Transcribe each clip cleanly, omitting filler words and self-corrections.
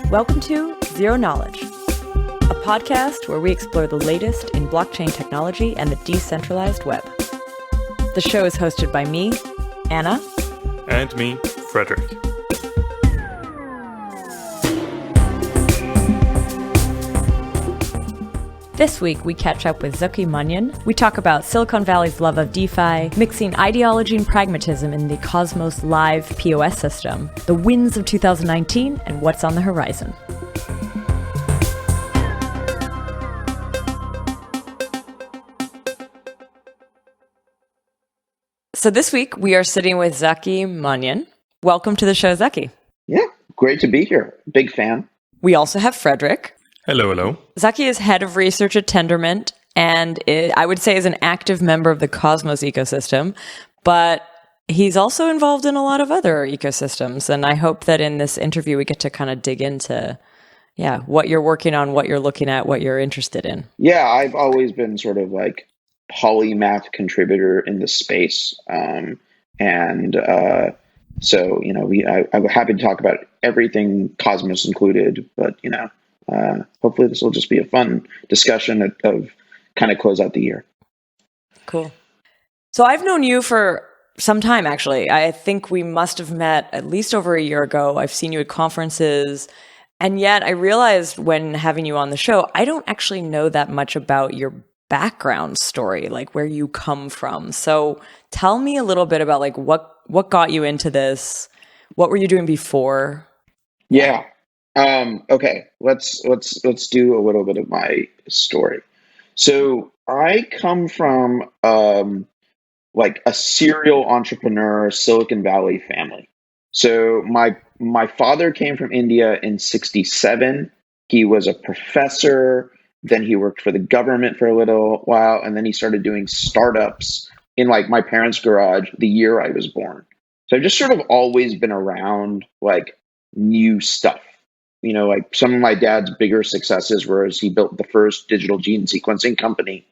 Welcome to Zero Knowledge, a podcast where we explore the latest in blockchain technology and the decentralized web. The show is hosted by me, Anna. And me, Frederick. This week, we catch up with Zaki Manian. We talk about Silicon Valley's love of DeFi, mixing ideology and pragmatism in the Cosmos Live POS system, the wins of 2019, and what's on the horizon. So this week, we are sitting with Zaki Manian. Welcome to the show, Zaki. Yeah, great to be here. Big fan. We also have Frederick. Hello, hello. Zaki is head of research at Tendermint, and I would say is an active member of the Cosmos ecosystem, but he's also involved in a lot of other ecosystems. And I hope that in this interview, we get to kind of dig into, what you're working on, what you're looking at, what you're interested in. Yeah, I've always been sort of like polymath contributor in the space. So, I'm happy to talk about everything Cosmos included, but, hopefully this will just be a fun discussion of kind of close out the year. Cool. So I've known you for some time, actually. I think we must have met at least over a year ago. I've seen you at conferences. And yet I realized when having you on the show, I don't actually know that much about your background story, like where you come from. So tell me a little bit about like what got you into this? What were you doing before? Yeah. Okay, let's do a little bit of my story. So I come from like a serial entrepreneur Silicon Valley family. So my father came from India in '67. He was a professor. Then he worked for the government for a little while, and then he started doing startups in like my parents' garage the year I was born. So I've just sort of always been around like new stuff. Like some of my dad's bigger successes was he built the first digital gene sequencing company.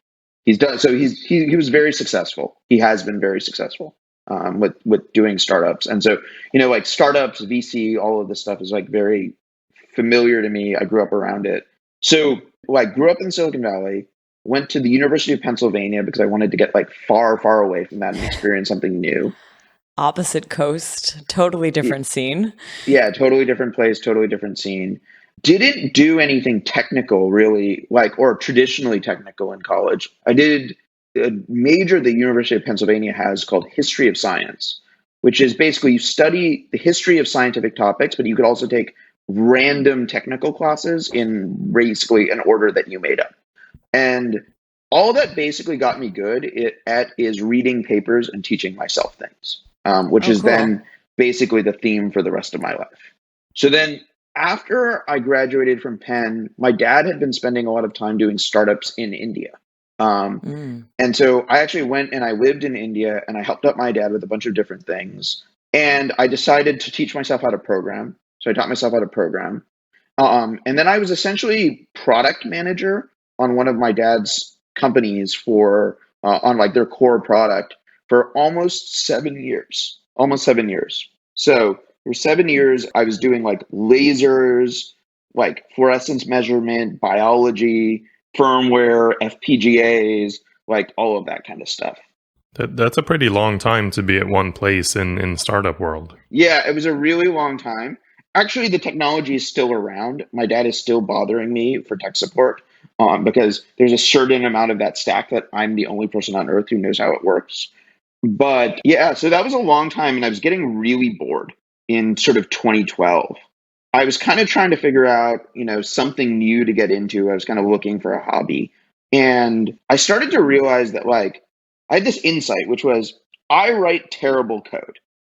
He was very successful. He has been very successful with doing startups. And so, like startups, VC, all of this stuff is like very familiar to me. I grew up around it. So like grew up in Silicon Valley, went to the University of Pennsylvania because I wanted to get like far, far away from that and experience something new. Opposite coast, totally different scene. Yeah, totally different place, totally different scene. Didn't do anything technical really, or traditionally technical in college. I did a major the University of Pennsylvania has called History of Science, which is basically you study the history of scientific topics, but you could also take random technical classes in basically an order that you made up. And all that basically got me good is reading papers and teaching myself things. Which is cool. Then basically the theme for the rest of my life. So then after I graduated from Penn, my dad had been spending a lot of time doing startups in India. And so I actually went and I lived in India and I helped out my dad with a bunch of different things. And I decided to teach myself how to program. So I taught myself how to program. And then I was essentially product manager on one of my dad's companies on like their core product for almost 7 years. So for 7 years, I was doing like lasers, like fluorescence measurement, biology, firmware, FPGAs, like all of that kind of stuff. That's a pretty long time to be at one place in startup world. Yeah, it was a really long time. Actually, the technology is still around. My dad is still bothering me for tech support because there's a certain amount of that stack that I'm the only person on earth who knows how it works. But yeah, so that was a long time and I was getting really bored in sort of 2012. I was kind of trying to figure out, something new to get into. I was kind of looking for a hobby. And I started to realize that like I had this insight, which was I write terrible code.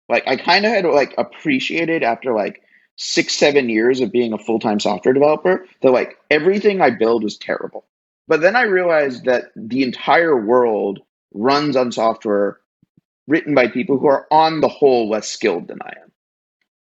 Like I kind of had like appreciated after like 6-7 years of being a full-time software developer that like everything I build was terrible. But then I realized that the entire world runs on software written by people who are on the whole less skilled than I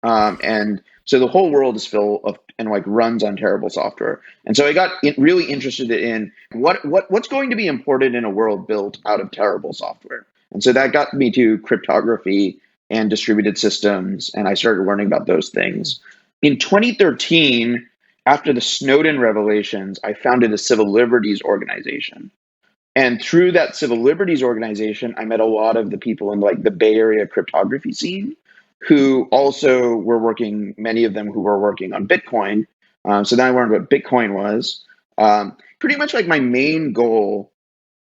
am. And so the whole world is full of and like runs on terrible software. And so I got really interested in what's going to be important in a world built out of terrible software. And so that got me to cryptography and distributed systems. And I started learning about those things. In 2013, after the Snowden revelations, I founded a civil liberties organization. And through that civil liberties organization, I met a lot of the people in like the Bay Area cryptography scene who also were working, many of them who were working on Bitcoin. So then I learned what Bitcoin was. Pretty much like my main goal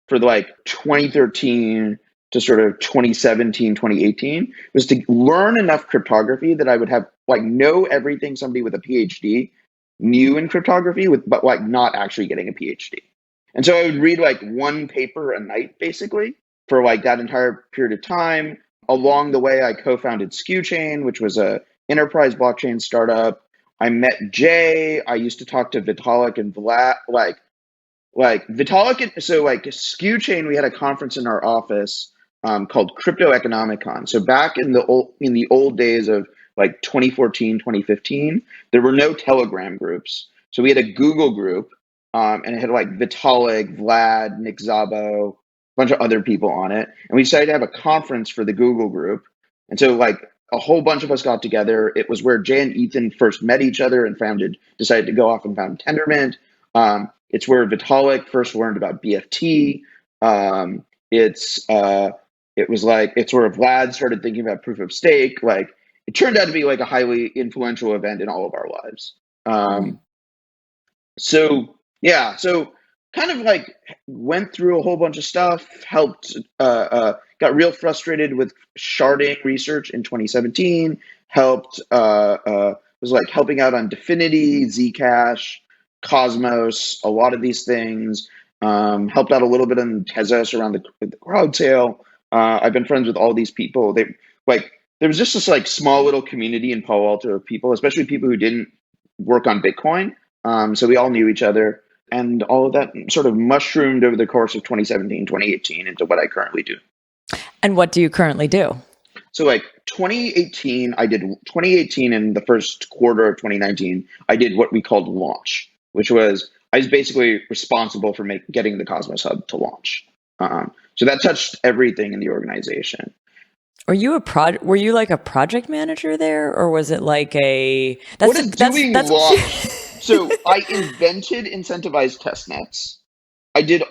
for like 2013 to sort of 2017, 2018 was to learn enough cryptography that I would have like know everything somebody with a PhD knew in cryptography but like not actually getting a PhD. And so I would read like one paper a night basically for like that entire period of time. Along the way, I co-founded SkewChain, which was a enterprise blockchain startup. I met Jay. I used to talk to Vitalik and Vlad, like Vitalik. So like SkewChain, we had a conference in our office called Crypto Economicon. So back in the old days of like 2014, 2015, there were no Telegram groups. So we had a Google group, and it had like Vitalik, Vlad, Nick Szabo, a bunch of other people on it. And we decided to have a conference for the Google group. And so like a whole bunch of us got together. It was where Jay and Ethan first met each other and decided to go off and found Tendermint. It's where Vitalik first learned about BFT. It's where Vlad started thinking about proof of stake. Like it turned out to be like a highly influential event in all of our lives. So kind of like went through a whole bunch of stuff, got real frustrated with sharding research in 2017, was like helping out on Dfinity, Zcash, Cosmos, a lot of these things, helped out a little bit on Tezos around the crowd sale. I've been friends with all these people. There was just this like small little community in Palo Alto of people, especially people who didn't work on Bitcoin. So we all knew each other, and all of that sort of mushroomed over the course of 2017, 2018 into what I currently do. And what do you currently do? So like 2018 and the first quarter of 2019, I did what we called launch, which was I was basically responsible for getting the Cosmos Hub to launch. So that touched everything in the organization. Were you like a project manager there, or was it like a launch? So I invented incentivized testnets. I did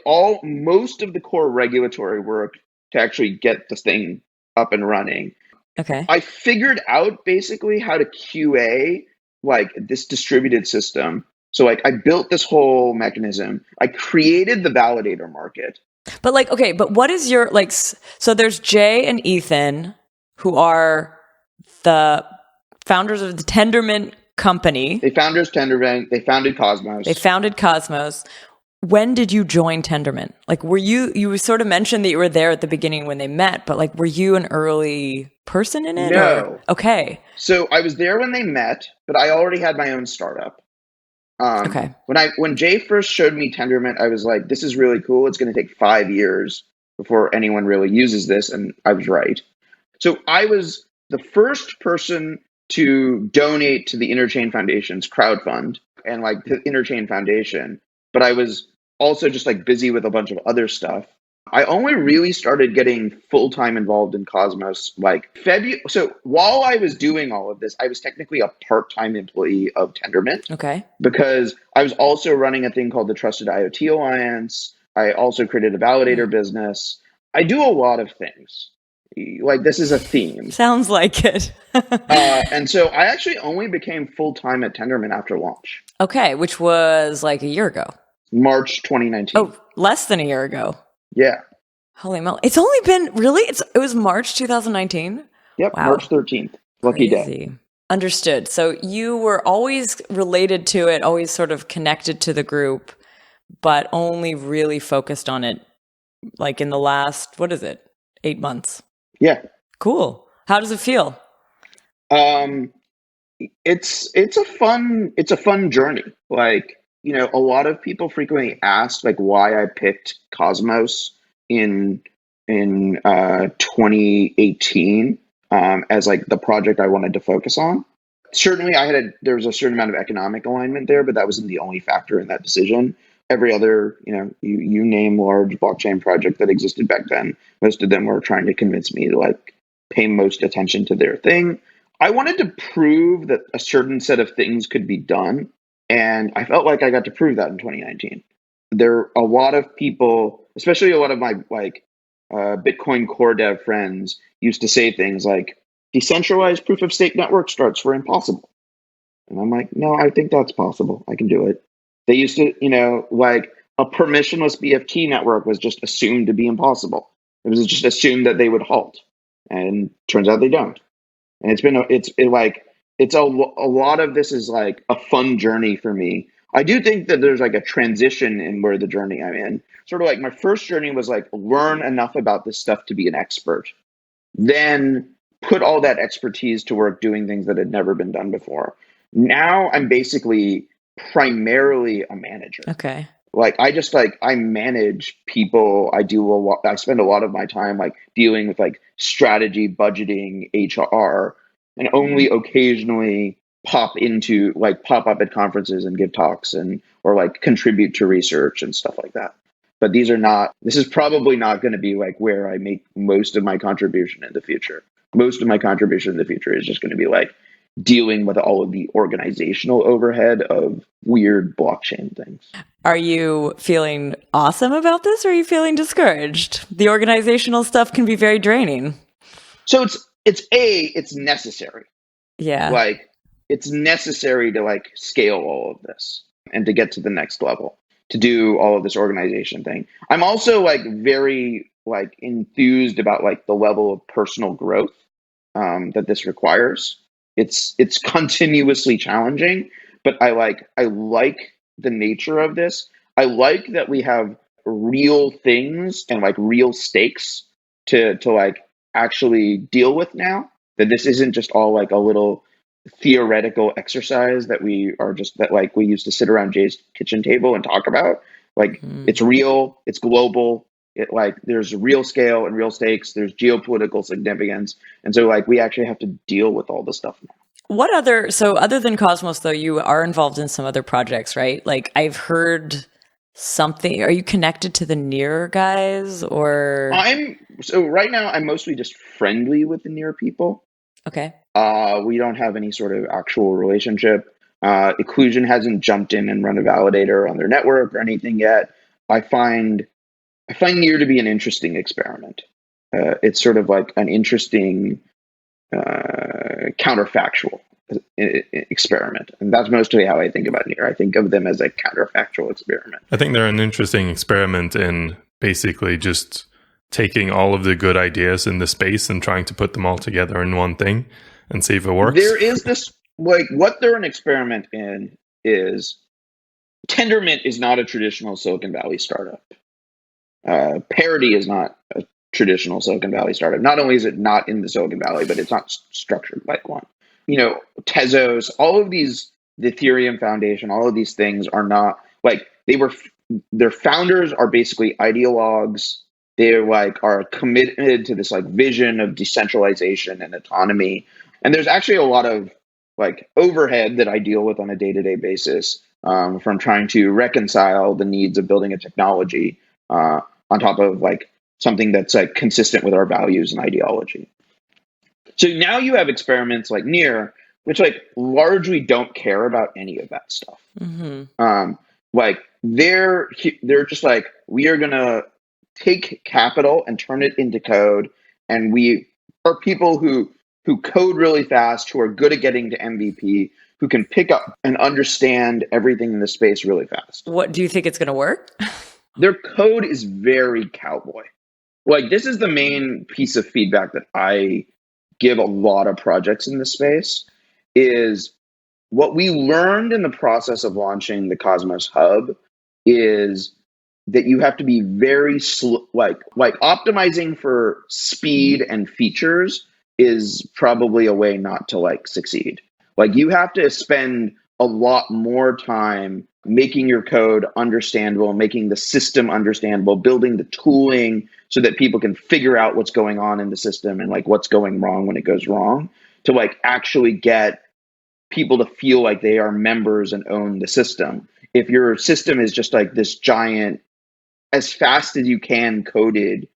most of the core regulatory work to actually get this thing up and running. Okay. I figured out basically how to QA like this distributed system. So like I built this whole mechanism. I created the validator market. But like, okay, but what is your like? So there's Jay and Ethan, who are the founders of the Tendermint company. They founded Tendermint. They founded Cosmos. When did you join Tendermint? Like, you sort of mentioned that you were there at the beginning when they met, but like, were you an early person in it? No. Okay. So I was there when they met, but I already had my own startup. Okay. When Jay first showed me Tendermint, I was like, this is really cool. It's going to take 5 years before anyone really uses this. And I was right. So I was the first person to donate to the Interchain Foundation's crowdfund and like the Interchain Foundation. But I was also just like busy with a bunch of other stuff. I only really started getting full-time involved in Cosmos like February. So while I was doing all of this, I was technically a part-time employee of Tendermint. Okay. Because I was also running a thing called the Trusted IoT Alliance. I also created a validator business. I do a lot of things. Like this is a theme. Sounds like it. And so I actually only became full-time at Tendermint after launch. Okay, which was like a year ago. March 2019. Oh, less than a year ago. Yeah. Holy moly. It's only been, really? It was March 2019? Yep, wow. March 13th. Lucky day. Understood. So you were always related to it, always sort of connected to the group, but only really focused on it like in the last, 8 months? Yeah. Cool. How does it feel? It's a fun journey. Like, you know, a lot of people frequently ask like why I picked Cosmos in 2018 as like the project I wanted to focus on. Certainly there was a certain amount of economic alignment there, but that wasn't the only factor in that decision. Every other, you name large blockchain project that existed back then, most of them were trying to convince me to like pay most attention to their thing. I wanted to prove that a certain set of things could be done. And I felt like I got to prove that in 2019. There are a lot of people, especially a lot of my Bitcoin core dev friends, used to say things like, decentralized proof of stake network starts were impossible. And I'm like, no, I think that's possible. I can do it. They used to, like a permissionless BFT network was just assumed to be impossible. It was just assumed that they would halt. And turns out they don't. And it's a lot of this is like a fun journey for me. I do think that there's like a transition in where the journey I'm in. Sort of like my first journey was like learn enough about this stuff to be an expert, then put all that expertise to work doing things that had never been done before. Now I'm basically primarily a manager. Okay. Like I manage people. I spend a lot of my time like dealing with like strategy, budgeting, HR, and only occasionally pop up at conferences and give talks or like contribute to research and stuff like that. But this is probably not going to be like where I make most of my contribution in the future. Most of my contribution in the future is just going to be like dealing with all of the organizational overhead of weird blockchain things. Are you feeling awesome about this, or are you feeling discouraged? The organizational stuff can be very draining. So it's necessary. Yeah. Like it's necessary to like scale all of this and to get to the next level, to do all of this organization thing. I'm also like very like enthused about like the level of personal growth that this requires. It's continuously challenging, but I like the nature of this. I like that we have real things and like real stakes to like actually deal with now. That this isn't just all like a little theoretical exercise that we used to sit around Jay's kitchen table and talk about. Like it's real, it's global. There's real scale and real stakes. There's geopolitical significance, and so like we actually have to deal with all this stuff now. Other than Cosmos, though, you are involved in some other projects, right? Like I've heard something. Are you connected to the Near guys, or? Right now I'm mostly just friendly with the Near people. Okay. We don't have any sort of actual relationship. Iqlusion hasn't jumped in and run a validator on their network or anything yet. I find Near to be an interesting experiment. It's sort of like an interesting counterfactual experiment. And that's mostly how I think about Near. I think of them as a counterfactual experiment. I think they're an interesting experiment in basically just taking all of the good ideas in the space and trying to put them all together in one thing and see if it works. There is this, like, what they're an experiment in is Tendermint is not a traditional Silicon Valley startup. Parity is not a traditional Silicon Valley startup. Not only is it not in the Silicon Valley, but it's not structured like one. Tezos, all of these, the Ethereum Foundation, all of these things are not like their founders are basically ideologues. They are committed to this vision of decentralization and autonomy. And there's actually a lot of overhead that I deal with on a day-to-day basis from trying to reconcile the needs of building a technology on top of something that's consistent with our values and ideology. So now you have experiments like Near, which largely don't care about any of that stuff. Mm-hmm. They're just we are gonna take capital and turn it into code, and we are people who code really fast, who are good at getting to MVP, who can pick up and understand everything in the space really fast. What do you think it's going to work? Their code is very cowboy. This is the main piece of feedback that I give a lot of projects in this space, is what we learned in the process of launching the Cosmos Hub is that you have to be very slow, optimizing for speed and features is probably a way not to succeed. You have to spend a lot more time making your code understandable, making the system understandable, building the tooling so that people can figure out what's going on in the system and what's going wrong when it goes wrong, to actually get people to feel like they are members and own the system. If your system is just this giant, as fast as you can coded,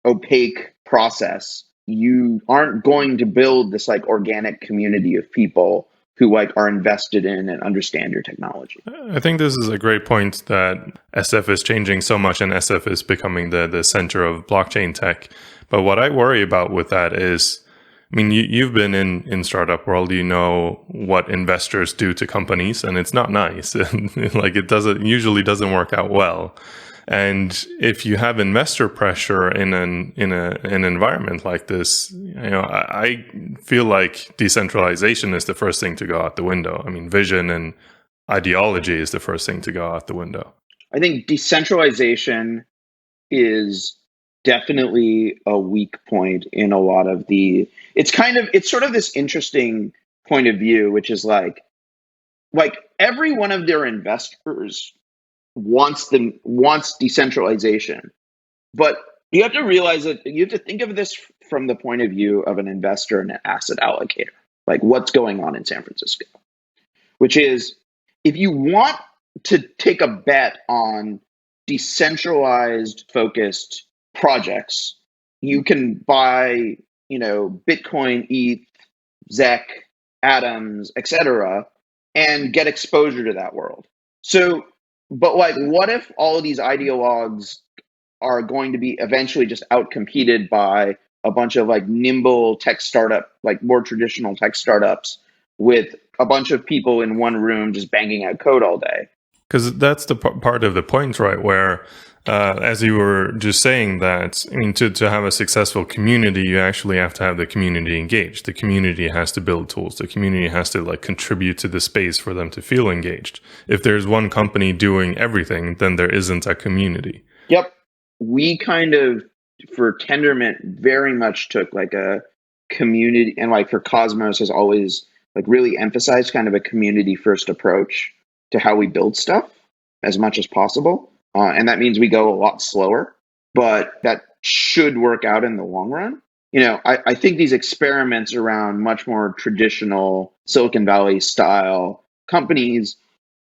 opaque process, you aren't going to build this like organic community of people who like are invested in and understand your technology. I think this is a great point that SF is changing so much and SF is becoming the center of blockchain tech. But what I worry about with that is, I mean, you've been in startup world, you know what investors do to companies, and it's not nice. Like usually doesn't work out well. And if you have investor pressure in an environment like this, I feel like decentralization is the first thing to go out the window. I mean, vision and ideology is the first thing to go out the window. I think decentralization is definitely a weak point in a lot of it's sort of this interesting point of view, which is like every one of their investors wants decentralization, but you have to realize that you have to think of this from the point of view of an investor and an asset allocator, like what's going on in San Francisco, which is if you want to take a bet on decentralized focused projects, you can buy, Bitcoin, ETH, ZEC, Atoms, etc., and get exposure to that world. So, but like, what if all of these ideologues are going to be eventually just outcompeted by a bunch of like nimble tech startup, like more traditional tech startups with a bunch of people in one room just banging out code all day? Because that's the part of the point, right? Where, as you were just saying that, I mean, to have a successful community, you actually have to have the community engaged. The community has to build tools. The community has to like contribute to the space for them to feel engaged. If there's one company doing everything, then there isn't a community. Yep. We kind of, for Tendermint, very much took like a community, and like for Cosmos has always like really emphasized kind of a community first approach to how we build stuff as much as possible. And that means we go a lot slower, but that should work out in the long run. I think these experiments around much more traditional Silicon Valley style companies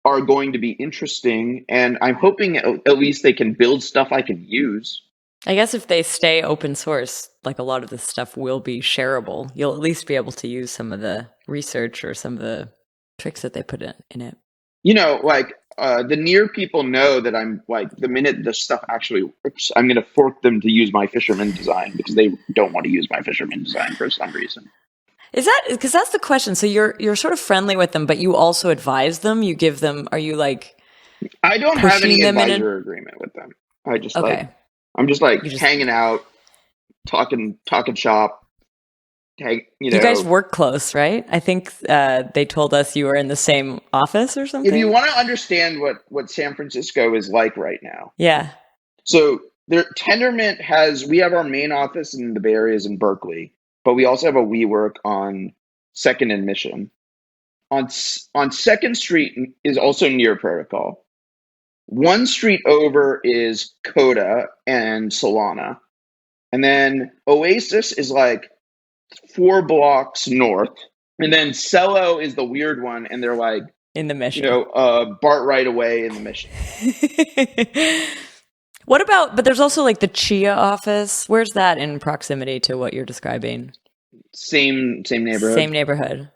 are going to be interesting. And I'm hoping at least they can build stuff I can use. I guess if they stay open source, like a lot of this stuff will be shareable. You'll at least be able to use some of the research or some of the tricks that they put in it. The near people know that I'm like, the minute the stuff actually works, I'm going to fork them to use my fisherman design because they don't want to use my fisherman design for some reason. Is that because that's the question? So you're sort of friendly with them, but you also advise them. You give them. Are you like? I don't have any advisor agreement with them. I just I'm just hanging out, talking shop. Hey, you guys work close, right? I think they told us you were in the same office or something. If you want to understand what San Francisco is like right now. Yeah. So Tendermint we have our main office in the Bay Area is in Berkeley, but we also have a WeWork on 2nd and Mission. On 2nd Street is also near Protocol. One street over is Coda and Solana. And then Oasis is like 4 blocks north, and then Cello is the weird one, and they're like in the Mission, BART right away in the Mission. What about? But there's also like the Chia office. Where's that in proximity to what you're describing? Same neighborhood. Same neighborhood.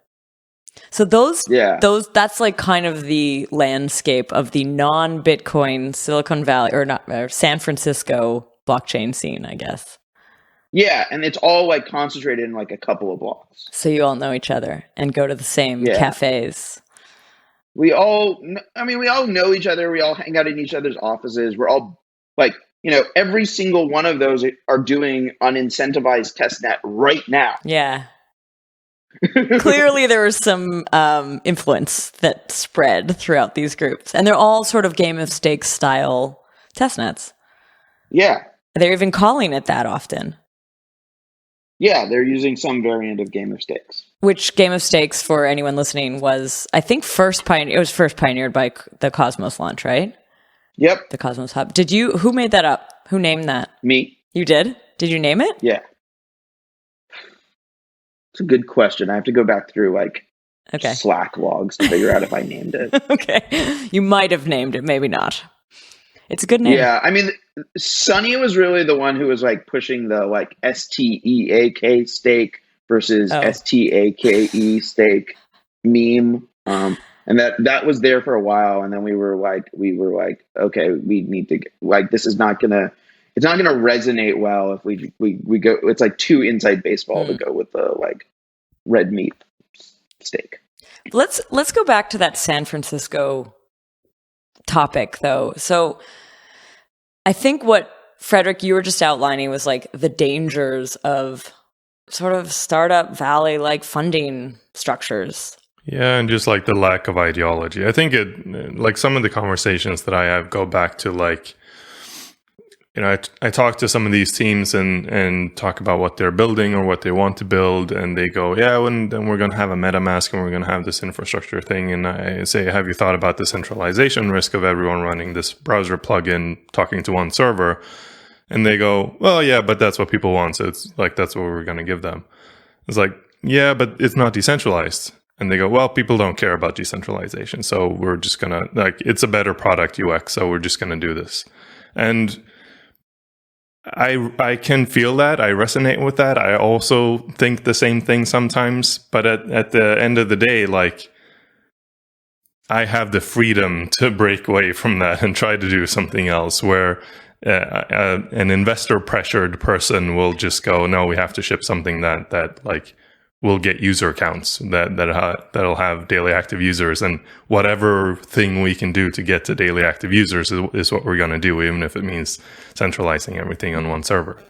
So that's like kind of the landscape of the non-Bitcoin Silicon Valley or San Francisco blockchain scene, I guess. Yeah, and it's all like concentrated in like a couple of blocks. So you all know each other and go to the same cafes. We all know each other. We all hang out in each other's offices. We're all like, every single one of those are doing unincentivized testnet right now. Yeah. Clearly there was some influence that spread throughout these groups. And they're all sort of game of stakes style testnets. Yeah. They're even calling it that often. Yeah, they're using some variant of Game of Stakes. Which Game of Stakes, for anyone listening, was, I think, first pioneered by the Cosmos launch, right? Yep. The Cosmos Hub. Who made that up? Who named that? Me. You did? Did you name it? Yeah. It's a good question. I have to go back through Slack logs to figure out if I named it. Okay. You might have named it, maybe not. It's a good name. Yeah, I mean, Sonny was really the one who was like pushing the like STEAK stake versus STAKE stake meme. And that was there for a while, and then we were like, okay, we need to like this is not gonna it's not gonna resonate well if we go. It's like too inside baseball to go with the like red meat steak. Let's go back to that San Francisco topic though. So I think what Frederick you were just outlining was like the dangers of sort of startup valley like funding structures. Yeah, and just like the lack of ideology. I think it, like some of the conversations that I have go back to like, you know, I talk to some of these teams and talk about what they're building or what they want to build. And they go, yeah, well, then we're going to have a MetaMask and we're going to have this infrastructure thing. And I say, have you thought about the centralization risk of everyone running this browser plugin talking to one server? And they go, well, yeah, but that's what people want. So it's like, that's what we're going to give them. It's like, yeah, but it's not decentralized. And they go, well, people don't care about decentralization. So we're just going to, like, it's a better product UX. So we're just going to do this. And I can feel that. I resonate with that. I also think the same thing sometimes. But at the end of the day, like, I have the freedom to break away from that and try to do something else where an investor pressured person will just go, no, we have to ship something that like, we'll get user counts that'll have daily active users, and whatever thing we can do to get to daily active users is what we're going to do, even if it means centralizing everything on one server.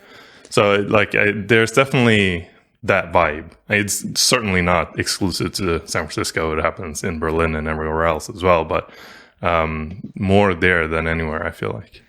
So like there's definitely that vibe. It's certainly not exclusive to San Francisco. It happens in Berlin and everywhere else as well, but more there than anywhere, I feel like.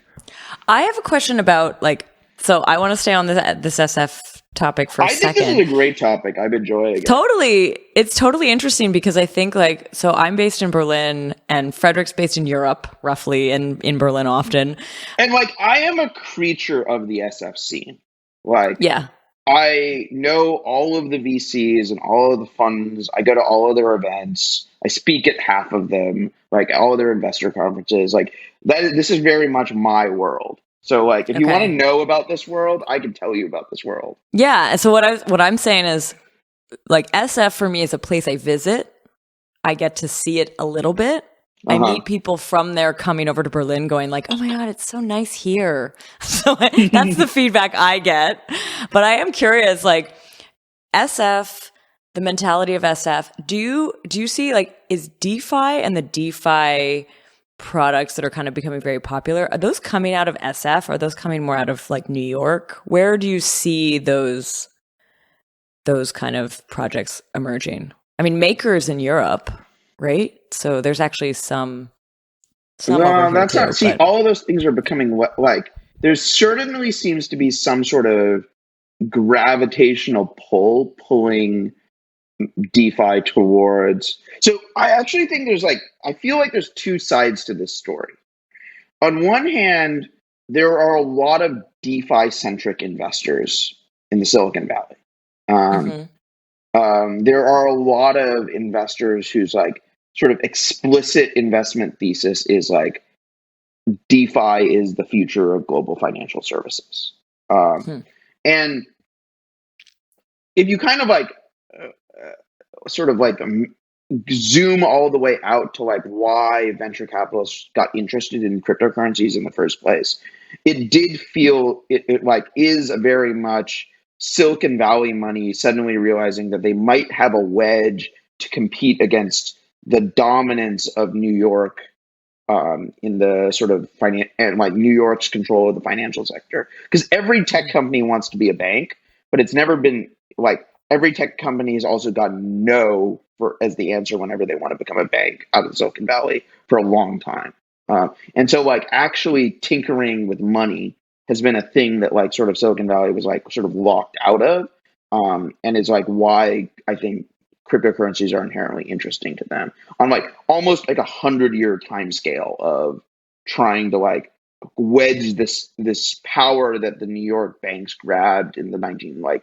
I have a question about like, so I want to stay on this SF topic for a second. I think this is a great topic. I've enjoyed it. Totally. It's totally interesting because I think like, so I'm based in Berlin and Frederick's based in Europe, roughly, and in Berlin often. And like, I am a creature of the SF scene. Like, yeah. I know all of the VCs and all of the funds. I go to all of their events. I speak at half of them, like all of their investor conferences. Like this is very much my world. So like, if you want to know about this world, I can tell you about this world. Yeah. So what I'm saying is like SF for me is a place I visit. I get to see it a little bit. I meet people from there coming over to Berlin going like, oh my God, it's so nice here. So that's the feedback I get. But I am curious, like SF, the mentality of SF, do you see like, is DeFi and the DeFi products that are kind of becoming very popular, are those coming out of SF? Are those coming more out of like New York? Where do you see those kind of projects emerging? I mean, Maker's in Europe, right? So there's actually some no, that's too, not. See, all of those things are becoming like. There certainly seems to be some sort of gravitational pull pulling DeFi towards. So I actually think I feel like there's two sides to this story. On one hand, there are a lot of DeFi centric investors in the Silicon Valley. There are a lot of investors whose like sort of explicit investment thesis is like DeFi is the future of global financial services. And if you kind of like sort of like zoom all the way out to like why venture capitalists got interested in cryptocurrencies in the first place, it did feel it like is a very much Silicon Valley money suddenly realizing that they might have a wedge to compete against the dominance of New York in the sort of finance and like New York's control of the financial sector. Because every tech company wants to be a bank, but it's never been like every tech company has also gotten no for as the answer whenever they want to become a bank out of Silicon Valley for a long time. And so like actually tinkering with money has been a thing that like sort of Silicon Valley was like sort of locked out of. And it's like why I think cryptocurrencies are inherently interesting to them on like almost like 100-year time scale of trying to like wedge this power that the New York banks grabbed in the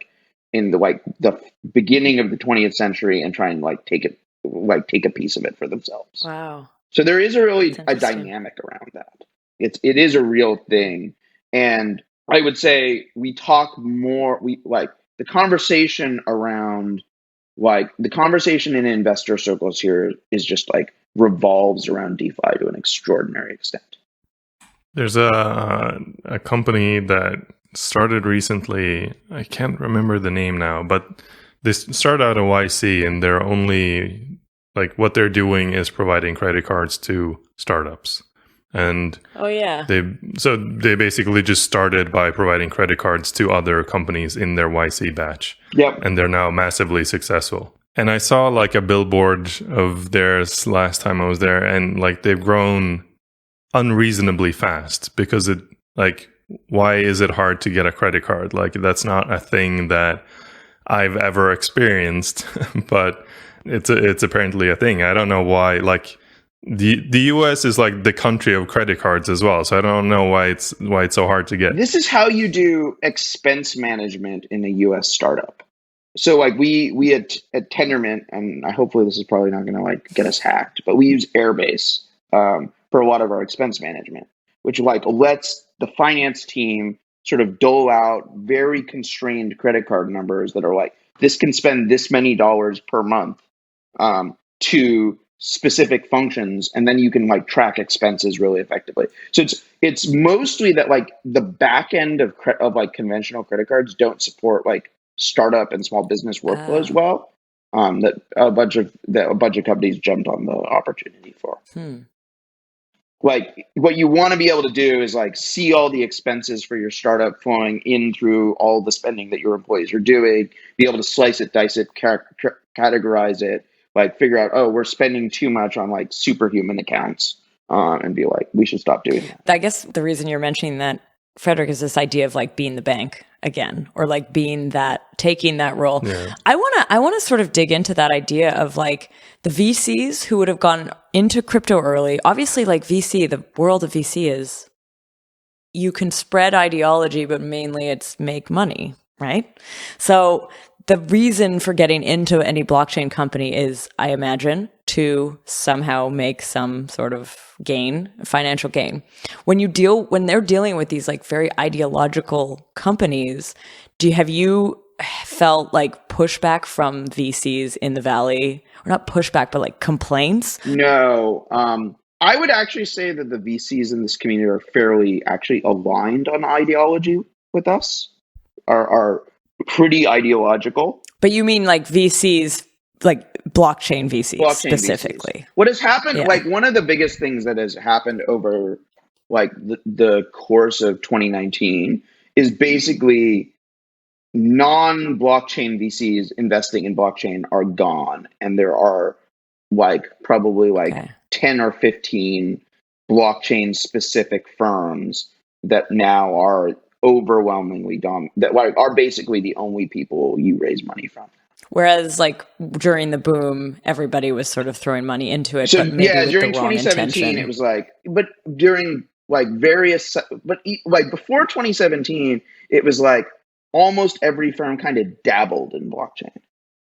the beginning of the 20th century and try and like take a piece of it for themselves. Wow. So there is a dynamic around that. it is a real thing. And I would say we talk more, the conversation around, the conversation in investor circles here is just like revolves around DeFi to an extraordinary extent. There's a company that started recently. I can't remember the name now, but they started out a YC, and they're only like what they're doing is providing credit cards to startups. And they basically just started by providing credit cards to other companies in their YC batch. Yep. And they're now massively successful. And I saw like a billboard of theirs last time I was there, and like they've grown unreasonably fast because it like, why is it hard to get a credit card? Like that's not a thing that I've ever experienced, but it's apparently a thing. I don't know why. Like the US is like the country of credit cards as well, so I don't know why it's so hard to get. This is how you do expense management in a US startup. So like we at Tendermint, and hopefully this is probably not going to like get us hacked, but we use Airbase for a lot of our expense management, which like lets the finance team sort of dole out very constrained credit card numbers that are like, this can spend this many dollars per month to specific functions, and then you can like track expenses really effectively. So it's mostly that like the back end of like conventional credit cards don't support like startup and small business workflows well. That a bunch of companies jumped on the opportunity for. Like what you want to be able to do is like see all the expenses for your startup flowing in through all the spending that your employees are doing, be able to slice it, dice it, categorize it, like figure out, oh, we're spending too much on like superhuman accounts, and be like, we should stop doing that. I guess the reason you're mentioning that, Frederick, is this idea of like being the bank again, or like being that, taking that role. Yeah. I want to sort of dig into that idea of like the VCs who would have gone into crypto early. Obviously, like the world of VC is, you can spread ideology, but mainly it's make money, right? So the reason for getting into any blockchain company is, I imagine, to somehow make some sort of financial gain. When they're dealing with these like very ideological companies, have you felt like pushback from VCs in the Valley, or not pushback, but like complaints? No. I would actually say that the VCs in this community are fairly actually aligned on ideology with us, are pretty ideological. But you mean like VCs, like blockchain VCs specifically? VCs. What has happened, like one of the biggest things that has happened over like the course of 2019 is basically non-blockchain VCs investing in blockchain are gone. And there are like probably 10 or 15 blockchain specific firms that now are overwhelmingly that are basically the only people you raise money from. Whereas like during the boom, everybody was sort of throwing money into it. So but maybe with during the wrong 2017, intention. it was like, but during like like before 2017, it was like almost every firm kind of dabbled in blockchain.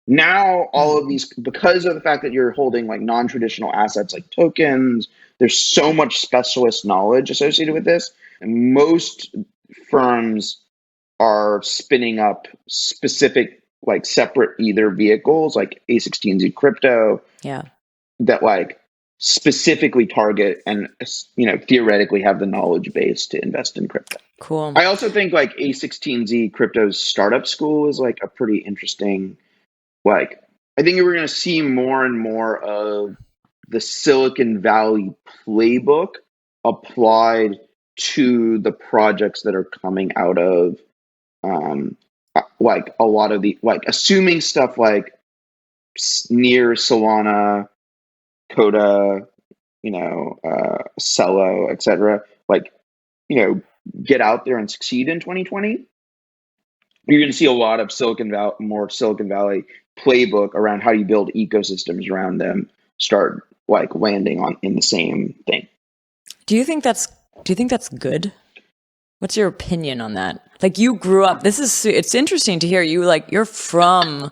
Now all of these, because of the fact that you're holding like non-traditional assets like tokens, there's so much specialist knowledge associated with this, and most firms are spinning up specific like separate either vehicles like A16Z crypto that like specifically target and theoretically have the knowledge base to invest in crypto. Cool. I also think like A16Z crypto's startup school is like a pretty interesting, like I think we're going to see more and more of the Silicon Valley playbook applied to the projects that are coming out of like a lot of the, like assuming stuff like near Solana, Coda, Cello, etc. Like, get out there and succeed in 2020. You're going to see a lot of more Silicon Valley playbook around how you build ecosystems around them start like landing in the same thing. Do you think that's good? What's your opinion on that? Like you grew up, it's interesting to hear you, like you're from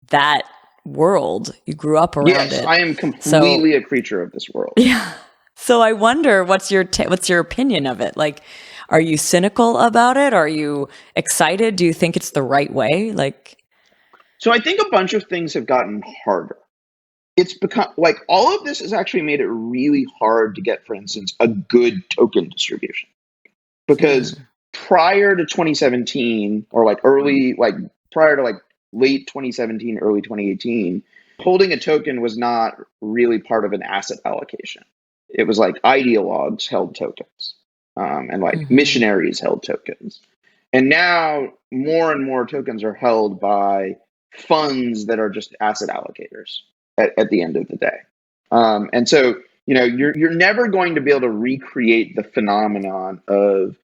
that world. You grew up around it. Yes, I am completely a creature of this world. Yeah. So I wonder, what's your opinion of it? Like, are you cynical about it? Are you excited? Do you think it's the right way? So I think a bunch of things have gotten harder. It's become like all of this has actually made it really hard to get, for instance, a good token distribution. Because prior to 2017 or prior to late 2017, early 2018, holding a token was not really part of an asset allocation. It was like ideologues held tokens, and missionaries held tokens. And now more and more tokens are held by funds that are just asset allocators at the end of the day. And so, you're never going to be able to recreate the phenomenon of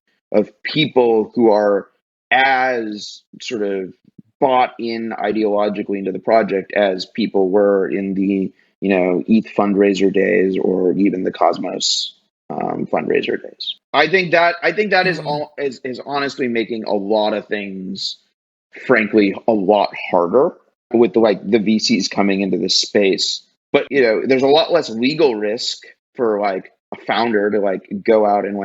people who are as sort of bought in ideologically into the project as people were in the ETH fundraiser days or even the Cosmos fundraiser days. I think that is honestly making a lot of things, frankly, a lot harder with the VCs coming into this space. But there's a lot less legal risk for a founder to go out and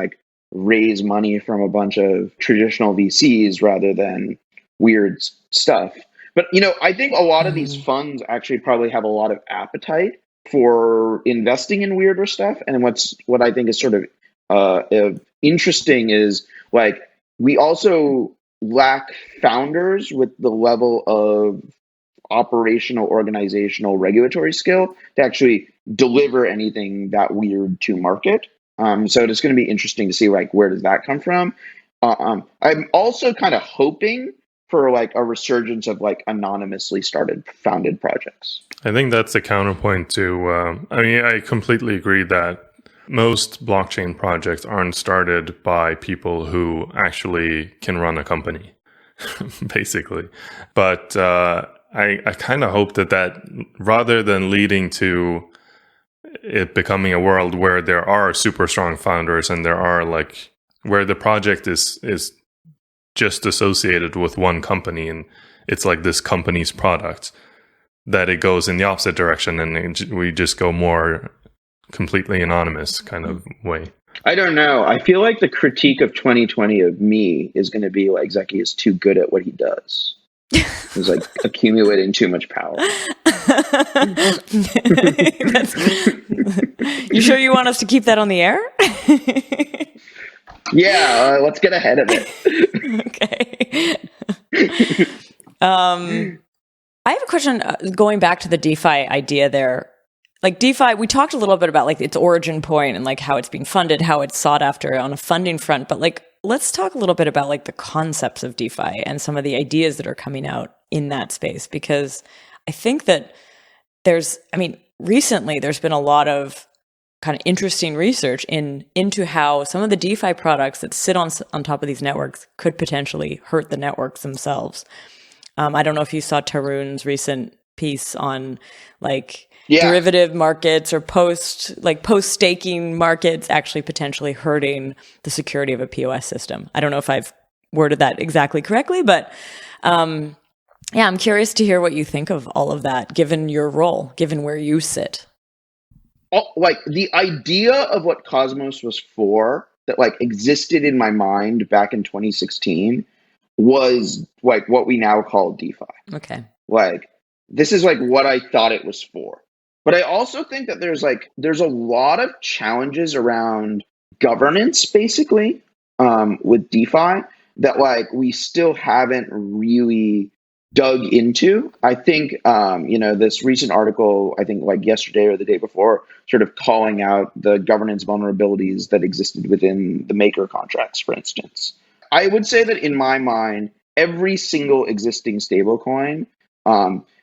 raise money from a bunch of traditional VCs rather than weird stuff. But I think a lot of these funds actually probably have a lot of appetite for investing in weirder stuff. And what I think is sort of interesting is we also lack founders with the level of operational, organizational, regulatory skill to actually deliver anything that weird to market. So it's going to be interesting to see where does that come from. I'm also kind of hoping for a resurgence of anonymously founded projects. I think that's the counterpoint to, I completely agree that most blockchain projects aren't started by people who actually can run a company, basically. But I kind of hope that rather than leading to it becoming a world where there are super strong founders and there are where the project is just associated with one company and it's this company's product, that it goes in the opposite direction and we just go more completely anonymous kind of way. I don't know. I feel like the critique of 2020 of me is going to be Zaki is too good at what he does. He's accumulating too much power. You sure you want us to keep that on the air? Yeah, let's get ahead of it. Okay. I have a question going back to the DeFi idea there. DeFi, we talked a little bit about its origin point and how it's being funded, how it's sought after on a funding front. But let's talk a little bit about the concepts of DeFi and some of the ideas that are coming out in that space, because I think that recently there's been a lot of kind of interesting research into how some of the DeFi products that sit on top of these networks could potentially hurt the networks themselves. I don't know if you saw Tarun's recent piece on derivative markets or post staking markets actually potentially hurting the security of a POS system. I don't know if I've worded that exactly correctly, but I'm curious to hear what you think of all of that, given your role, given where you sit. The idea of what Cosmos was for that existed in my mind back in 2016 was what we now call DeFi. Okay. This is what I thought it was for. But I also think that there's a lot of challenges around governance, basically, with DeFi that we still haven't really dug into. I think this recent article, I think yesterday or the day before, sort of calling out the governance vulnerabilities that existed within the maker contracts, for instance. I would say that in my mind, every single existing stablecoin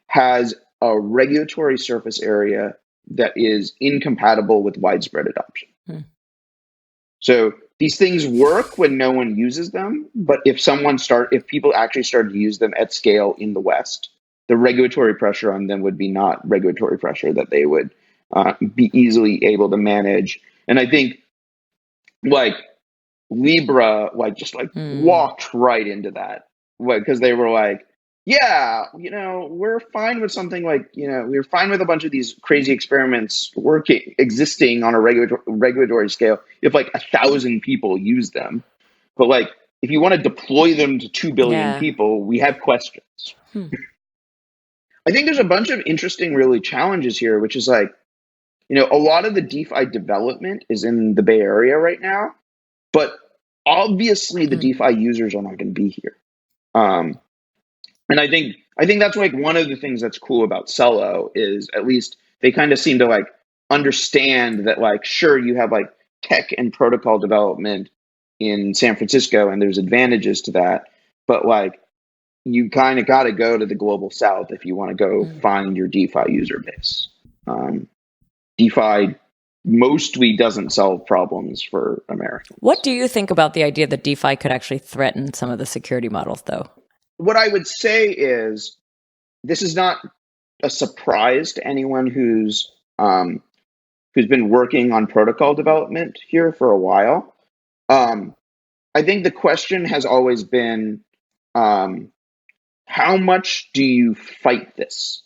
has a regulatory surface area that is incompatible with widespread adoption. So these things work when no one uses them, but if people actually started to use them at scale in the West, the regulatory pressure on them would be not regulatory pressure that they would be easily able to manage. And I think Libra walked right into that, because they were Yeah, we're fine with something like, we're fine with a bunch of these crazy experiments existing on a regulatory scale if like 1,000 people use them. But like, if you want to deploy them to 2 billion Yeah. people, we have questions. I think there's a bunch of interesting, really challenges here, which is like, a lot of the DeFi development is in the Bay Area right now, but obviously the DeFi users are not going to be here. And I think that's like one of the things that's cool about Celo is at least they kind of seem to like understand that like, sure, you have like tech and protocol development in San Francisco and there's advantages to that, but like you kind of got to go to the global south if you want to go find your DeFi user base. DeFi mostly doesn't solve problems for Americans. What do you think about the idea that DeFi could actually threaten some of the security models, though? What I would say is this is not a surprise to anyone who's been working on protocol development here for a while. I think the question has always been, how much do you fight this?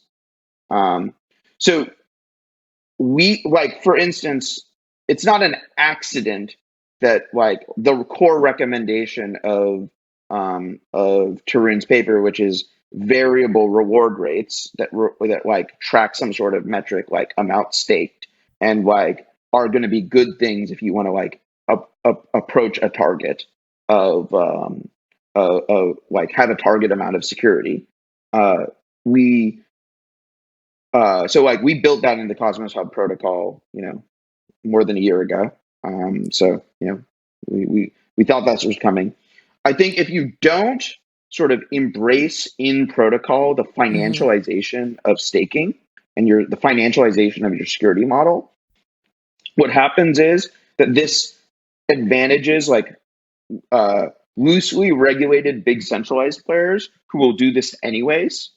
So we, like, for instance, it's not an accident that like the core recommendation of Tarun's paper, which is variable reward rates that like track some sort of metric like amount staked and like are going to be good things if you want to like approach a target of like have a target amount of security. So like we built that into Cosmos Hub protocol, more than a year ago. So we thought that was coming. I think if you don't sort of embrace in protocol the financialization of staking and the financialization of your security model, what happens is that this advantages like loosely regulated big centralized players who will do this anyways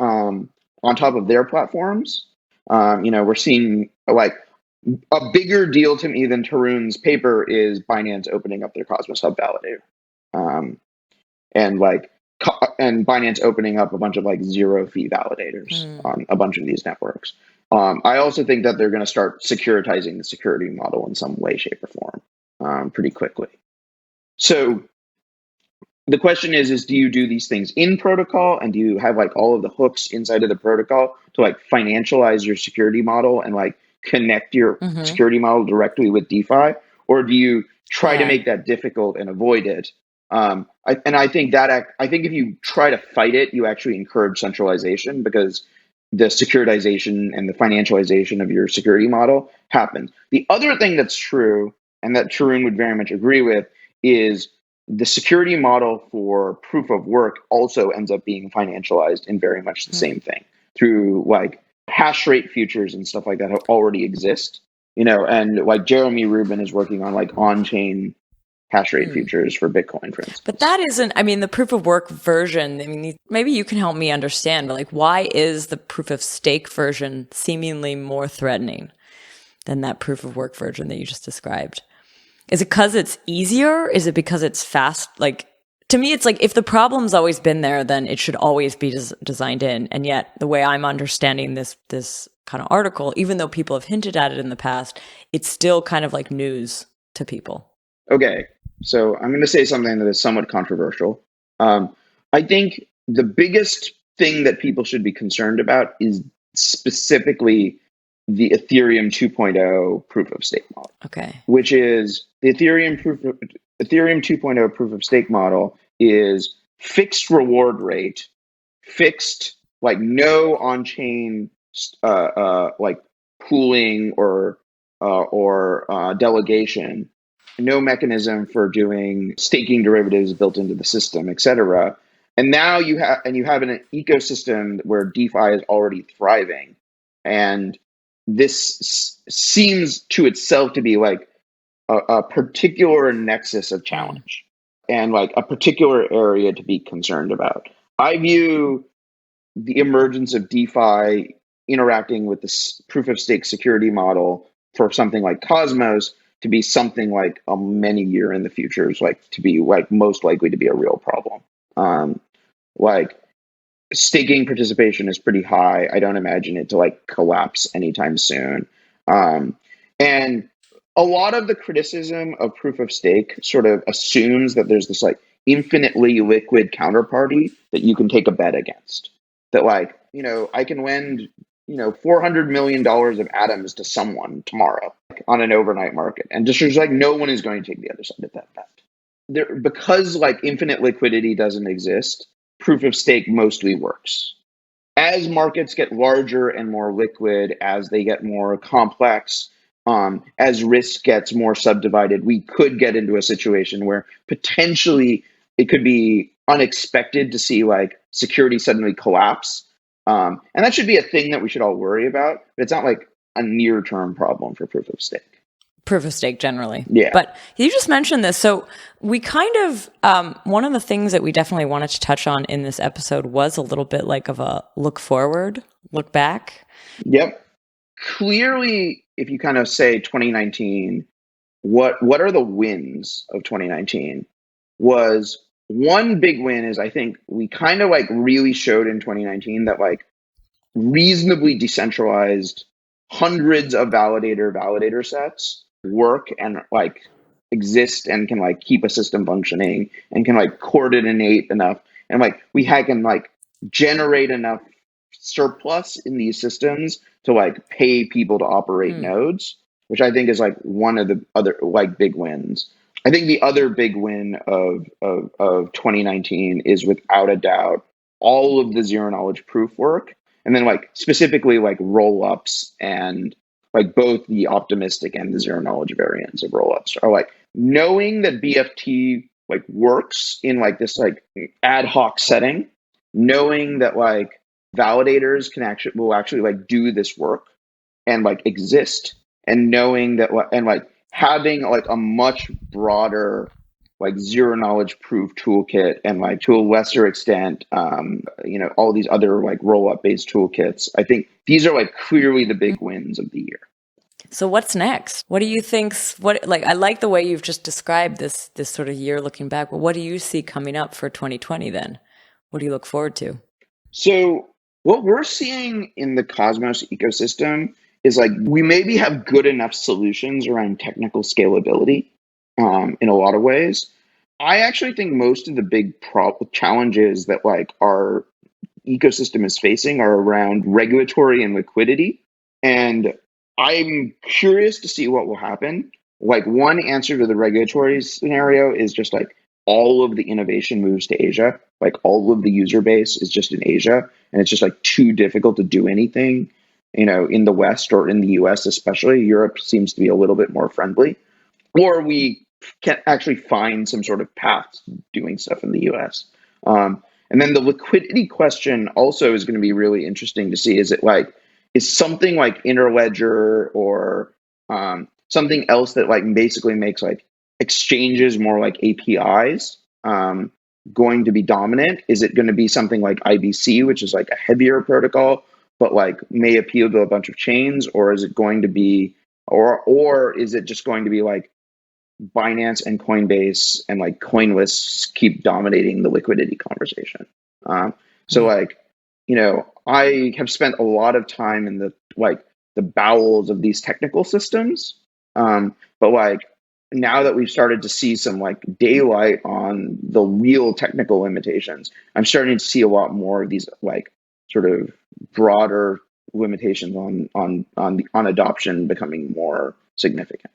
on top of their platforms. We're seeing like a bigger deal to me than Tarun's paper is Binance opening up their Cosmos Hub validator. And Binance opening up a bunch of like zero fee validators on a bunch of these networks. I also think that they're going to start securitizing the security model in some way, shape, or form pretty quickly. So the question is do you do these things in protocol and do you have like all of the hooks inside of the protocol to like financialize your security model and like connect your security model directly with DeFi? Or do you try to make that difficult and avoid it? I think if you try to fight it, you actually encourage centralization because the securitization and the financialization of your security model happens. The other thing that's true, and that Tarun would very much agree with, is the security model for proof of work also ends up being financialized in very much the same thing through like hash rate futures and stuff like that already exist, and like Jeremy Rubin is working on like on-chain hash rate futures for Bitcoin, for instance. But that isn't, the proof of work version, maybe you can help me understand, but like, why is the proof of stake version seemingly more threatening than that proof of work version that you just described? Is it because it's easier? Is it because it's fast? Like, to me, it's like, if the problem's always been there, then it should always be designed in. And yet, the way I'm understanding this kind of article, even though people have hinted at it in the past, it's still kind of like news to people. Okay, so I'm going to say something that is somewhat controversial. I think the biggest thing that people should be concerned about is specifically the Ethereum 2.0 proof of stake model. Okay. Which is the Ethereum 2.0 proof of stake model is fixed reward rate, fixed like no on-chain like pooling or delegation, no mechanism for doing staking derivatives built into the system, etc. And now you have an ecosystem where DeFi is already thriving, and this seems to itself to be like a particular nexus of challenge and like a particular area to be concerned about. I view the emergence of DeFi interacting with this proof of stake security model for something like Cosmos to be something like a many year in the future, is like to be like most likely to be a real problem. Like staking participation is pretty high. I don't imagine it to like collapse anytime soon. And a lot of the criticism of proof of stake sort of assumes that there's this like infinitely liquid counterparty that you can take a bet against. That like, I can lend, $400 million of atoms to someone tomorrow on an overnight market. And just there's like no one is going to take the other side of that bet. Because like infinite liquidity doesn't exist, proof of stake mostly works. As markets get larger and more liquid, as they get more complex, as risk gets more subdivided, we could get into a situation where potentially it could be unexpected to see like security suddenly collapse. And that should be a thing that we should all worry about. But it's not like a near-term problem for proof of stake. Proof of stake generally. Yeah. But you just mentioned this. So we kind of, one of the things that we definitely wanted to touch on in this episode was a little bit like of a look forward, look back. Yep. Clearly, if you kind of say 2019, what are the wins of 2019? Was one big win is I think we kind of like really showed in 2019 that like reasonably decentralized hundreds of validator sets work and like exist and can like keep a system functioning and can like coordinate enough and like we can like generate enough surplus in these systems to like pay people to operate nodes, which I think is like one of the other like big wins. I think the other big win of 2019 is without a doubt all of the zero knowledge proof work, and then like specifically like roll ups and like both the optimistic and the zero knowledge variants of roll ups are like knowing that BFT like works in like this like ad hoc setting, knowing that like validators will actually like do this work and like exist, and knowing that and like having like a much broader like zero knowledge proof toolkit and like to a lesser extent all these other like roll up based toolkits. I think these are like clearly the big wins of the year. So what's next? What do you think's I like the way you've just described this sort of year looking back, but what do you see coming up for 2020 then? What do you look forward to? So what we're seeing in the Cosmos ecosystem is like we maybe have good enough solutions around technical scalability in a lot of ways. I actually think most of the big challenges that like our ecosystem is facing are around regulatory and liquidity. And I'm curious to see what will happen. Like one answer to the regulatory scenario is just like all of the innovation moves to Asia. Like all of the user base is just in Asia, and it's just like too difficult to do anything, in the West or in the US especially. Europe seems to be a little bit more friendly. Or we can actually find some sort of path to doing stuff in the US. And then the liquidity question also is going to be really interesting to see. Is something like Interledger or something else that like basically makes like exchanges more like APIs going to be dominant? Is it going to be something like IBC, which is like a heavier protocol, but like may appeal to a bunch of chains? Or is it going to be, or is it just going to be like Binance and Coinbase and like CoinLists keep dominating the liquidity conversation? So like, I have spent a lot of time in the bowels of these technical systems. But like now that we've started to see some like daylight on the real technical limitations, I'm starting to see a lot more of these like sort of broader limitations on adoption becoming more significant.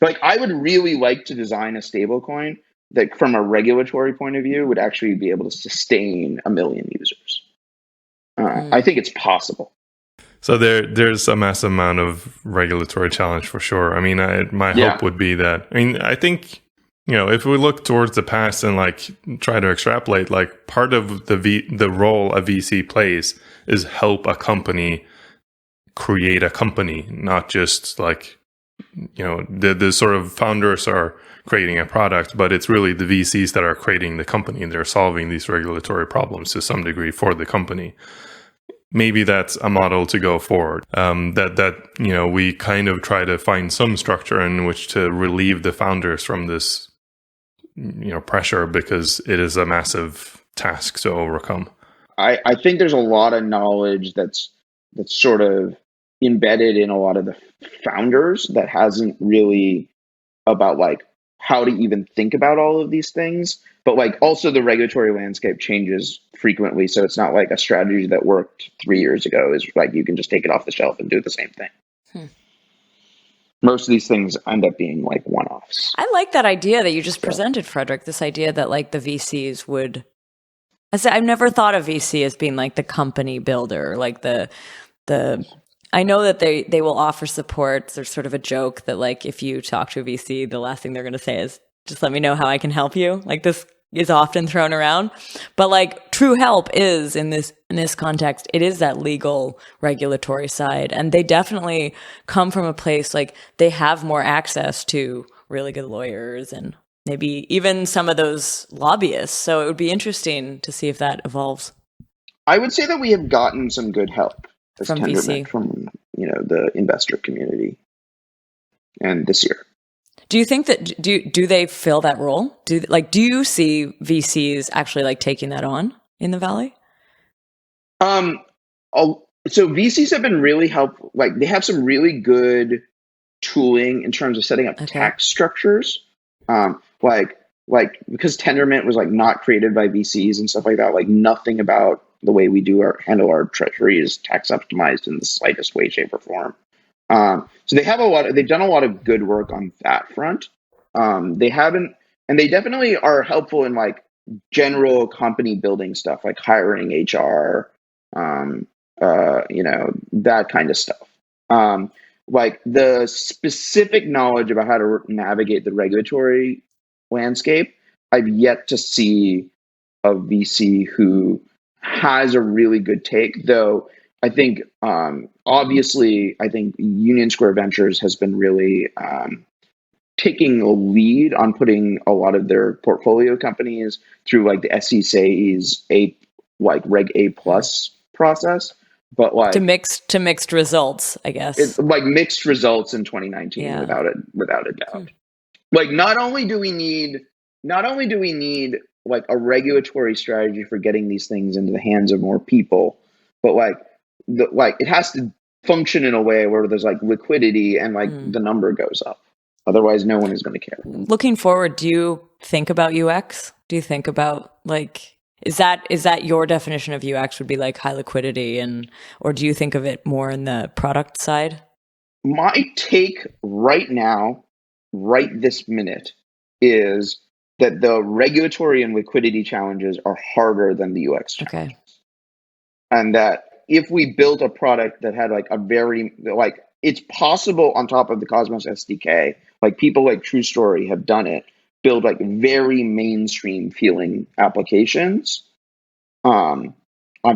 Like I would really like to design a stablecoin that from a regulatory point of view would actually be able to sustain 1 million users. I think it's possible. So there's a massive amount of regulatory challenge for sure. I mean, my hope would be that, I think, if we look towards the past and like try to extrapolate, like part of the role a VC plays is help a company create a company, not just like, the sort of founders are creating a product, but it's really the VCs that are creating the company and they're solving these regulatory problems to some degree for the company. Maybe that's a model to go forward. That we kind of try to find some structure in which to relieve the founders from this, pressure, because it is a massive task to overcome. I think there's a lot of knowledge that's sort of embedded in a lot of the founders that hasn't really about like how to even think about all of these things. But like also the regulatory landscape changes frequently, so it's not like a strategy that worked 3 years ago is like you can just take it off the shelf and do the same thing. Most of these things end up being like one-offs. I like that idea that you just presented, Frederick, this idea that like the VCs would, I've never thought of VC as being like the company builder, like the I know that they will offer support. There's sort of a joke that like if you talk to a VC, the last thing they're going to say is just let me know how I can help you. Like this is often thrown around, but like true help is in this context, it is that legal regulatory side, and they definitely come from a place like they have more access to really good lawyers and maybe even some of those lobbyists. So it would be interesting to see if that evolves. I would say that we have gotten some good help from VC, from the investor community, and this year. Do you think that do they fill that role? Do you see VCs actually like taking that on in the Valley? So VCs have been really helpful. Like they have some really good tooling in terms of setting up tax structures. Like because Tendermint was like not created by VCs and stuff like that. Like nothing about the way we handle our treasury is tax optimized in the slightest way, shape, or form. So they've done a lot of good work on that front. They definitely are helpful in like general company building stuff, like hiring HR, that kind of stuff. Like the specific knowledge about how to navigate the regulatory landscape, I've yet to see a VC who has a really good take, though. I think, obviously, Union Square Ventures has been really taking a lead on putting a lot of their portfolio companies through like the SEC's Reg A plus process, but like to mixed results, I guess. It's like mixed results in 2019 without a doubt. Like not only do we need like a regulatory strategy for getting these things into the hands of more people, but like it has to function in a way where there's like liquidity and like the number goes up. Otherwise, no one is going to care. Looking forward, do you think about UX? Do you think about like is that your definition of UX would be like high liquidity, or do you think of it more in the product side? My take right now, right this minute, is that the regulatory and liquidity challenges are harder than the UX challenges. Okay. And that if we built a product that had like a very, like, it's possible on top of the Cosmos SDK, like people like True Story have done it, build like very mainstream feeling applications on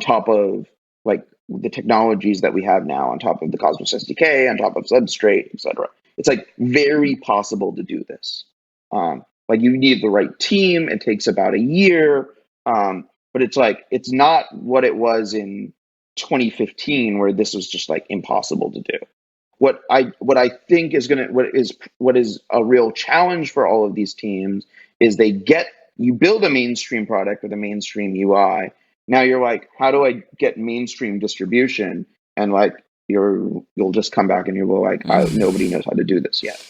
top of like the technologies that we have now, on top of the Cosmos SDK, on top of Substrate, etc. It's like very possible to do this. Like you need the right team. It takes about a year. But it's like, it's not what it was in 2015 where this was just like impossible to do. What I think is what is a real challenge for all of these teams is you build a mainstream product with a mainstream UI. Now you're like, how do I get mainstream distribution? And like you'll just come back and you'll be like, nobody knows how to do this yet.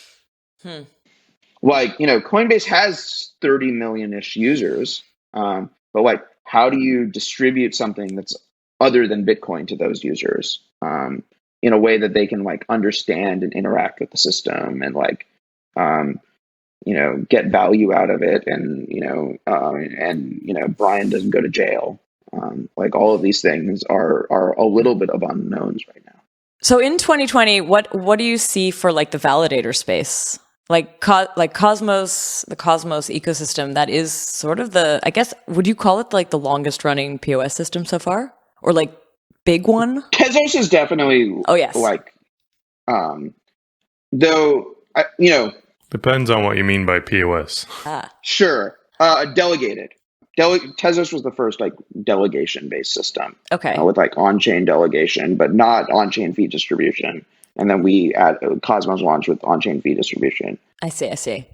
Like, Coinbase has 30 million-ish users, but like, how do you distribute something that's other than Bitcoin to those users in a way that they can like understand and interact with the system and like, get value out of it, and Brian doesn't go to jail. Like all of these things are a little bit of unknowns right now. So in 2020, what do you see for like the validator space? Like Cosmos, the Cosmos ecosystem, that is sort of I guess, would you call it like the longest running POS system so far? Or like big one? Tezos is definitely like, though, depends on what you mean by POS. Sure. Delegated. Tezos was the first like delegation-based system. Okay. With like on-chain delegation, but not on-chain fee distribution. And then we at Cosmos launched with on-chain fee distribution. I see.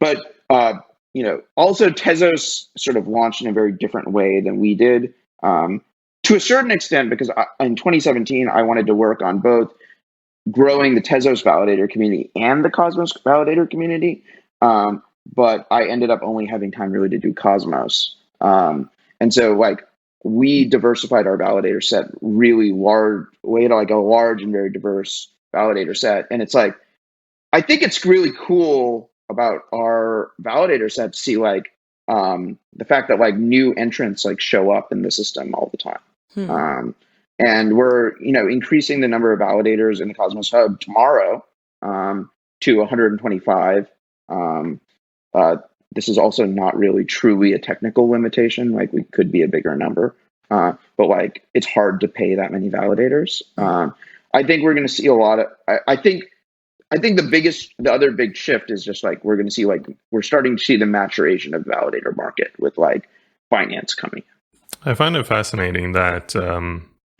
But also Tezos sort of launched in a very different way than we did. To a certain extent, because in 2017, I wanted to work on both growing the Tezos validator community and the Cosmos validator community. But I ended up only having time really to do Cosmos. And so like we diversified our validator set really large, way to like a large and very diverse validator set. And it's like, I think it's really cool about our validator set to see like the fact that like new entrants like show up in the system all the time. And we're, increasing the number of validators in the Cosmos Hub tomorrow to 125. This is also not really truly a technical limitation. Like we could be a bigger number, but like it's hard to pay that many validators. I think we're going to see a lot of. I think the other big shift is just like we're going to see like we're starting to see the maturation of the validator market with like finance coming. I find it fascinating that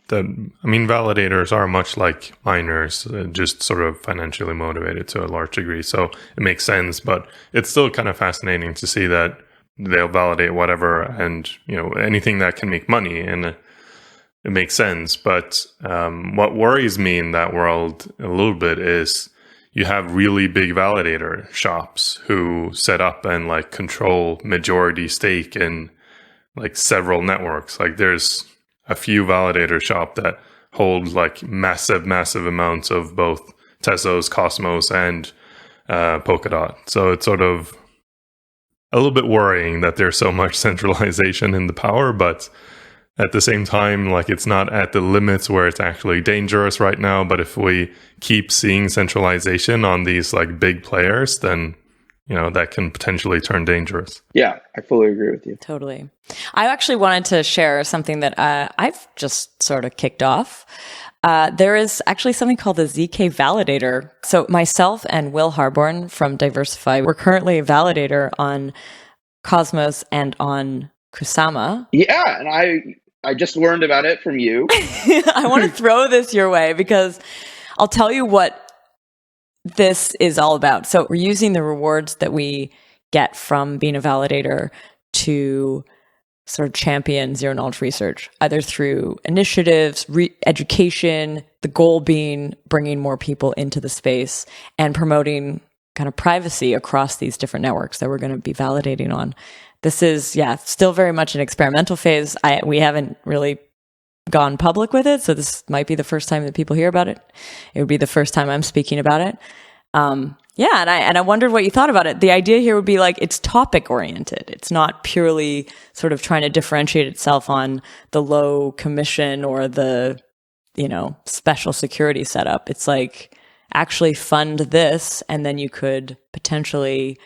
validators are much like miners, just sort of financially motivated to a large degree. So it makes sense, but it's still kind of fascinating to see that they'll validate whatever and, anything that can make money, and it makes sense. But what worries me in that world a little bit is you have really big validator shops who set up and like control majority stake in like several networks. Like there's a few validator shop that hold like massive amounts of both Tezos, Cosmos, and Polkadot. So it's sort of a little bit worrying that there's so much centralization in the power, but at the same time, like it's not at the limits where it's actually dangerous right now. But if we keep seeing centralization on these like big players, then that can potentially turn dangerous. Yeah, I fully agree with you. Totally. I actually wanted to share something that I've just sort of kicked off. There is actually something called the ZK Validator. So myself and Will Harborn from Diversify, we're currently a validator on Cosmos and on Kusama. Yeah, and I just learned about it from you. I want to throw this your way because I'll tell you what this is all about. So we're using the rewards that we get from being a validator to sort of champion zero knowledge research, either through initiatives, education, the goal being bringing more people into the space and promoting kind of privacy across these different networks that we're going to be validating on. This is, still very much an experimental phase. We haven't really gone public with it, so this might be the first time that people hear about it. It would be the first time I'm speaking about it. And I wondered what you thought about it. The idea here would be like it's topic oriented. It's not purely sort of trying to differentiate itself on the low commission or the, special security setup. It's like actually fund this, and then you could potentially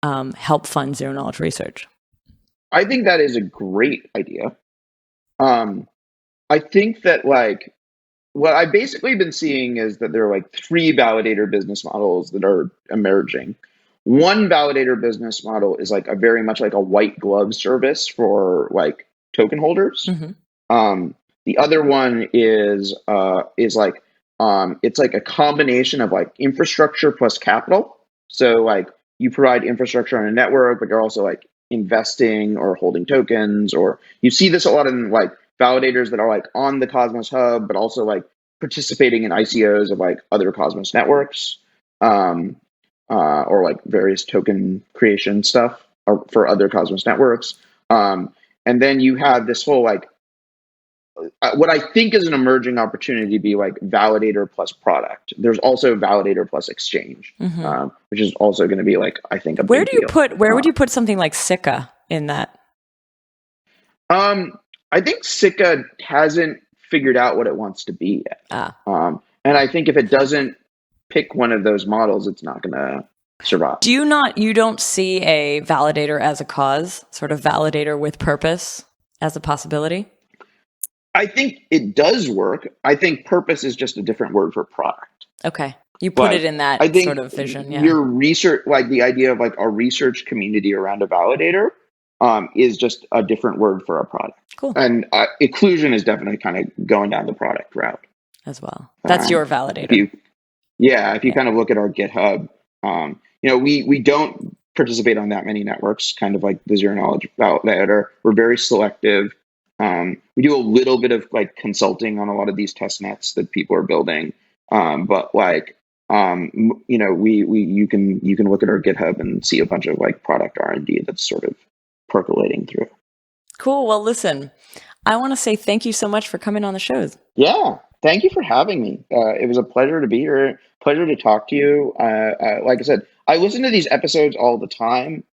help fund zero knowledge research. I think that is a great idea. I think that like what I've basically been seeing is that there are like 3 validator business models that are emerging. One validator business model is like a very much like a white glove service for like token holders. Mm-hmm. The other one is like it's like a combination of like infrastructure plus capital. So like you provide infrastructure on a network, but you're also like investing or holding tokens, or you see this a lot in like validators that are like on the Cosmos Hub, but also like participating in ICOs of like other Cosmos networks, or like various token creation stuff for other Cosmos networks. And then you have this whole like, what I think is an emerging opportunity to be like validator plus product. There's also validator plus exchange, mm-hmm. Which is also going to be like, I think, where would you put something like Zika in that? I think Zika hasn't figured out what it wants to be yet. And I think if it doesn't pick one of those models, it's not going to survive. You don't see a validator as a cause, sort of validator with purpose as a possibility? I think it does work. I think purpose is just a different word for product. Okay. You put it in that sort of vision. Yeah. Your research, like the idea of like a research community around a validator, is just a different word for a product. Cool. And Iqlusion is definitely kind of going down the product route as well. That's your validator. If you kind of look at our GitHub, we don't participate on that many networks, kind of like the zero knowledge validator. We're very selective. We do a little bit of like consulting on a lot of these test nets that people are building. But like, you know, you can look at our GitHub and see a bunch of like product R&D that's sort of percolating through. Cool. Well, listen, I want to say thank you so much for coming on the show. Yeah. Thank you for having me. It was a pleasure to be here. Pleasure to talk to you. Like I said, I listen to these episodes all the time.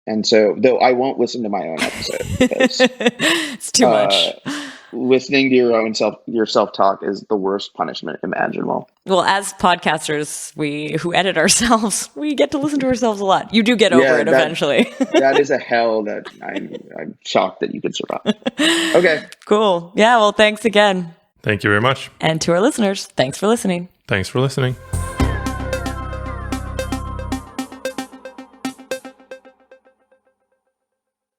And so, though I won't listen to my own episode because it's too much. Listening to your self-talk is the worst punishment imaginable. Well, as podcasters, who edit ourselves, we get to listen to ourselves a lot. You do get over it eventually. That is a hell that I'm shocked that you could survive. Okay. Cool. Yeah, well, thanks again. Thank you very much. And to our listeners, thanks for listening. Thanks for listening.